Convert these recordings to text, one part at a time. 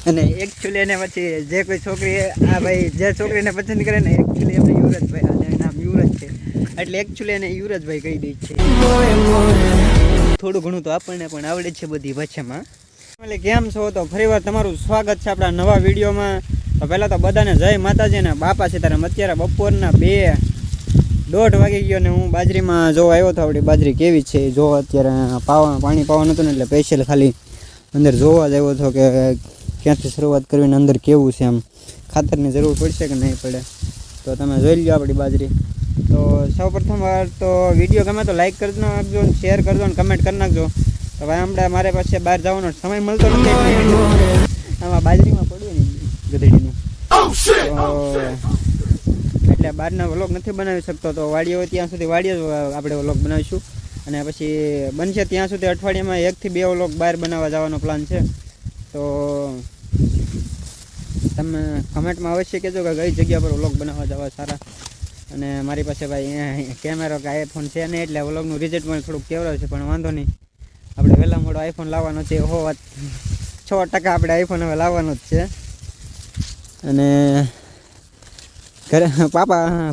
અને એકચ્યુઅલી એને પછી જે કોઈ છોકરી આ ભાઈ જે છોકરીને પસંદ કરે ને એકચ્યુઅલી એમને યુવરાજભાઈ અને નામ યુવરાજ છે એટલે એકચ્યુઅલી એને યુવરાજભાઈ કહી દે છે. થોડું ઘણું તો આપણને પણ આવડે છે બધી ભાષામાં. એટલે કેમ છો? તો ફરીવાર તમારું સ્વાગત છે આપણા નવા વિડીયોમાં. તો પહેલાં તો બધાને જય માતાજી ને બાપા સીતારામ. અત્યારે બપોરના 2:30 વાગી ગયો ને હું બાજરીમાં જોવા આવ્યો હતો. આપણી બાજરી કેવી છે જો. અત્યારે પાણી પાવાનું હતું ને એટલે સ્પેશિયલ ખાલી અંદર જોવા જ આવ્યો હતો કે ક્યાંથી શરૂઆત કરવીને અંદર કેવું છે. આમ ખાતરની જરૂર પડશે કે નહીં પડે તો તમે જોઈ લો આપણી બાજરી. તો સૌ પ્રથમ વાર તો વિડીયો ગમે તો લાઈક કરી નાખજો, શેર કરજો અને કમેન્ટ કરી નાખજો. તો ભાઈ હમણાં મારે પાસે બહાર જવાનો સમય મળતો નથી આમાં બાજરીમાં પડ્યું ને ગધેડીનું એટલે બહારના વ્લોગ નથી બનાવી શકતો. તો વાડીઓ હોય ત્યાં સુધી વાડીએ જ આપણે વ્લોગ બનાવીશું અને પછી બનશે ત્યાં સુધી અઠવાડિયામાં 1 થી 2 વ્લોગ બહાર બનાવવા જવાનો પ્લાન છે. તો તમે કમેન્ટમાં અવશ્ય કહેજો કે કઈ જગ્યા પર વ્લોગ બનાવવા જવા સારા. અને મારી પાસે ભાઈ કેમેરો કે આઈફોન છે નહીં એટલે વ્લોગનું રિઝલ્ટ પણ થોડુંક કેવરાવ છે, પણ વાંધો નહીં. આપણે વહેલા મોડો આઈફોન લાવવાનો છે. 6% આપણે આઈફોન હવે લાવવાનો જ છે. અને ઘરે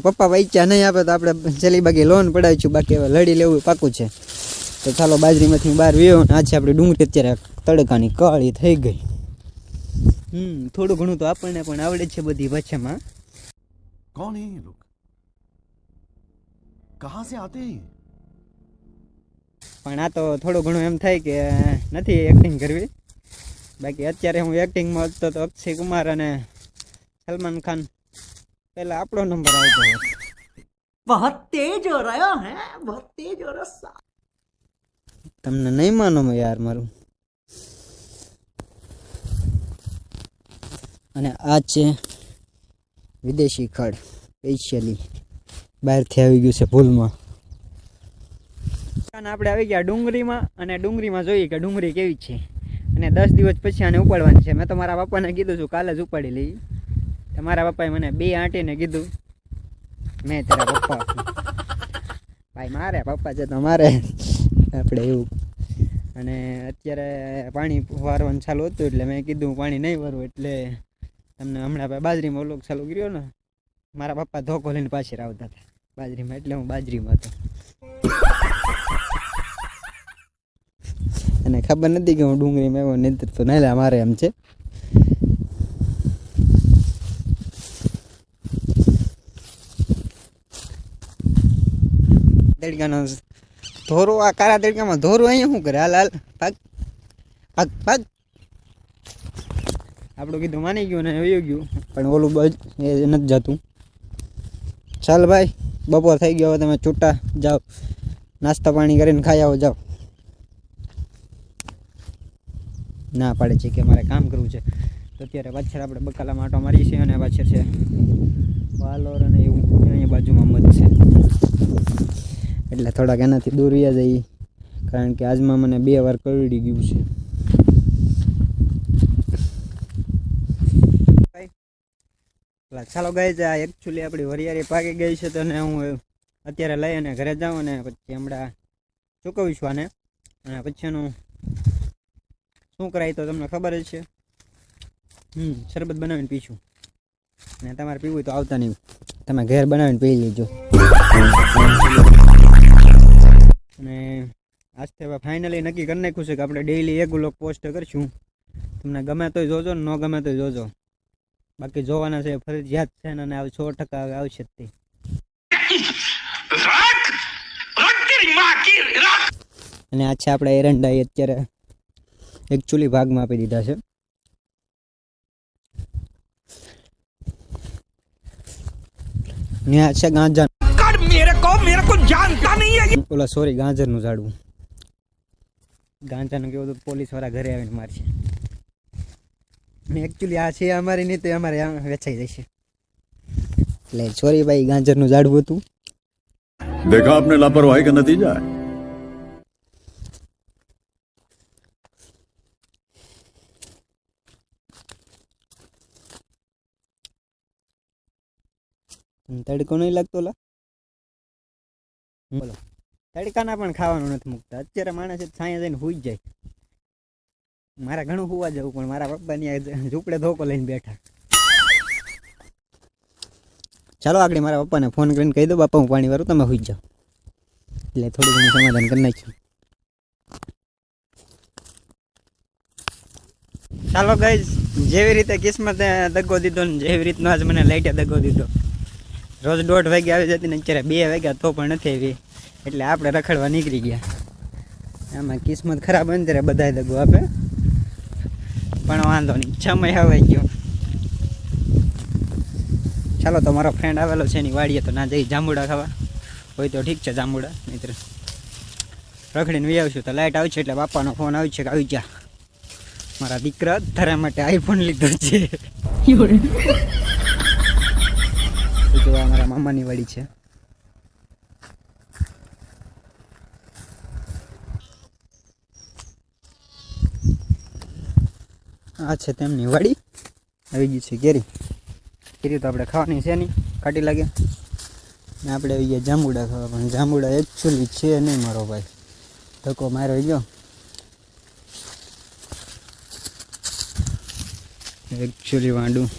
પપ્પા પૈસા નહીં આપે તો આપણે ચલી બાકી લોન પડાવીશું, બાકી હવે લડી લેવું પાકું છે. તો ચાલો બાજરીમાંથી બહાર વ્યો. આ છે આપણી ડુંગળી અત્યારે તડકાની કાળી થઈ ગઈ. થોડું ઘણું તો આપણને પણ આવડે છે બધી ભાષામાં. कौन है ये लोग, कहां से आते हैं? પણ આ તો થોડું ઘણું એમ થાય કે નથી એક્ટિંગ કરવી. બાકી અત્યારે હું એક્ટિંગમાં હતો તો અક્ષય કુમાર અને સલમાન ખાન પહેલા આપણો નંબર આવતો હતો. बहुत तेज हो रहा है, बहुत तेज हो रहा. તમને નહીં માનો યાર મારું. અને આ છે વિદેશી ખડ, સ્પેશિયલી બહારથી આવી ગયું છે ભૂલમાં. આપણે આવી ગયા ડુંગળીમાં અને ડુંગળીમાં જોઈએ કે ડુંગળી કેવી છે. અને 10 દિવસ પછી આને ઉપાડવાની છે. મેં તો મારા પપ્પાને કીધું છું કાલે જ ઉપાડી લઈ. મારા પપ્પાએ મને 2 આંટીને કીધું મેં તારા પપ્પા ભાઈ મારે પપ્પા છે તો મારે આપણે એવું. અને અત્યારે પાણી વારવાનું ચાલુ હતું એટલે મેં કીધું પાણી નહીં વારવું એટલે તમને હમણાં બાજરીમાં વ્લોગ ચાલુ કર્યો ને. મારા પપ્પા ધોકો લઈને પાછળ આવતા હતા બાજરીમાં એટલે હું બાજરીમાં હતો. અને ખબર નથી કે હું ડુંગળીમાં એવો નહીં તો નહીં મારે એમ છે. દેડકાનો ધોરો, આ કાળા દેડકામાં ધોરું અહીંયા શું કરે? હાલ હાલ ભાગ ભાગ ભાગ. આપણું કીધું માની ગયું ને વયું ગયું, પણ ઓલું બજ એ નથી જતું. ચાલ ભાઈ બપોર થઈ ગયો, હવે તમે છૂટા જાઓ, નાસ્તા પાણી કરીને ખાઈ આવો જાઓ. ના પાડે છે કે મારે કામ કરવું છે. તો અત્યારે પાછળ આપણે બકાલામાં આંટો મારીએ છીએ અને પાછળ છે વાલોર અને એવું અહીંયા બાજુમાં મધ છે એટલે થોડાક એનાથી દૂર રહ્યા જઈએ, કારણ કે આજમાં મને 2 વાર કરડી ગયું છે. ચાલો ગાઈઝ, આ એકચ્યુઅલી આપણી વરિયાળી પાકી ગઈ છે તો ને હું અત્યારે લઈ અને ઘરે જાઉં અને પછી હમણાં ચૂકવીશું આને. અને પછી એનું શું કરાય તો તમને ખબર જ છે. શરબત બનાવીને પીશું. અને તમારે પીવું હોય તો આવતા નહીં, તમે ઘેર બનાવીને પી લેજો. અને આજથી હવે ફાઇનલી નક્કી કરી નાખ્યું છે કે આપણે ડેઈલી 1 વ્લોગ પોસ્ટ કરીશું. તમને ગમે તોય જોજો ને ન ગમે તોય જોજો, બાકી જોવાના છે ફરજિયાત છે ને. અને 100% આવશે જ તે. અને આ છે આપણે એરંડા અત્યારે એકચ્યુઅલી ભાગમાં આપી દીધા છે. ને આ છે ગાંજા, ઓલા સોરી ગાંજરનું ઝાડવું. ગાંજાનું કેવું તો પોલીસ વાળા ઘરે આવીને મારશે. એકચ્યુઅલી આ છે અમારી નહીં તો અમારે વેચાઈ જશે. એટલે સોરી ભાઈ, ગાંજરનું ઝાડવું હતું. देखा आपने लापरवाही का नतीजा है. તડકો નહીં લાગતો લા. બોલો, તડકાના પણ ખાવાનું નથી મૂકતા. અત્યારે માણસ છાંયા જઈને હુઈ જાય. મારા ઘણું હોવા જવું પણ મારા પપ્પાની ઝૂંપડે ધોકો લઈને બેઠા. ચાલો આગળ મારા પપ્પાને ફોન કરીને કહી દો, બાપા હું પાણી વાળું, તમે હોઈ જાઓ. એટલે થોડું ઘણું સમાધાન કરી નાખ્યું. ચાલો ગાઈઝ, જેવી રીતે કિસ્મતે દગો દીધો ને જેવી રીતનો આજ મને લાઈટે દગો દીધો. રોજ 1:30 વાગે આવી જતી ને અત્યારે 2 વાગ્યા તો પણ નથી આવી, એટલે આપણે રખડવા નીકળી ગયા. આમાં કિસ્મત ખરાબ હોય ને ત્યારે બધાય દગો આપે, પણ વાંધો નહીં, સમય હવે ગયો. ચાલો તો મારો ફ્રેન્ડ આવેલો છે એની વાડીએ, તો ના જઈ જાંબુડા ખાવા હોય તો ઠીક છે, જાંબુડા મિત્ર રખડીને વી આવશું. તો લાઈટ આવશે એટલે બાપાનો ફોન આવશે કે આવી જા. મારા દીકરા તારા માટે આઈફોન લીધો છે. તો આ મારા મામાની વાડી છે. આ છે તેમની વાડી. આવી ગઈ છે કેરી. કેરી તો આપણે ખાવાની છે નહીં, કાટી લાગે ને. આપણે આવી ગયા જાંબુડા ખાવા, પણ જાંબુડા એકચ્યુઅલી છે નહીં મારો ભાઈ, ધક્કો માર્યો ગયો. એકચ્યુઅલી વાંડું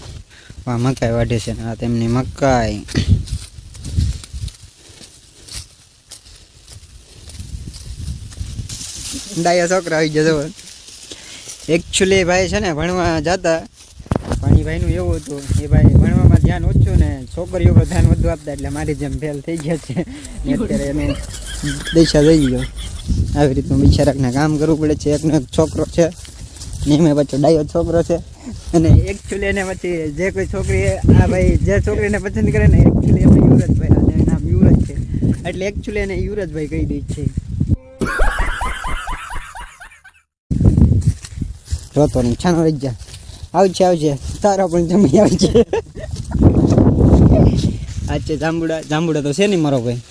આ મકાઈ વાઢે છે ને આ તેમની મકાઈ. ડાયા છોકરા આવી જતો. એકચ્યુઅલી ભાઈ છે ને ભણવા જતા, પણ એ ભાઈનું એવું હતું, એ ભાઈ ભણવામાં ધ્યાન ઓછું ને છોકરીઓ પર ધ્યાન વધુ આપતા, એટલે મારી જેમ ફેલ થઈ ગયા છે ને અત્યારે એને દિશા થઈ ગયો. આવી રીતનું બિચારાકને કામ કરવું પડે છે. એકનો એક છોકરો છે ને એમાં પાછો ડાયો છોકરો છે. અને એકચ્યુઅલી એને પછી જે કોઈ છોકરી આ ભાઈ જે છોકરીને પસંદ કરે ને એકચ્યુઅલી એમાં યુવરાજભાઈ, અને નામ યુવરાજ છે, એટલે એકચ્યુઅલી એને યુવરાજભાઈ કહી દે છે. રોતો નહીં, છાનો રહી જા. આવશે તારા પણ જમી આવશે. આ છે જાંબુડા તો છે નહીં મારો ભાઈ,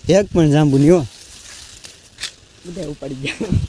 એક પણ જાંબુ નહીં હો, બધા ઉપાડી ગયા.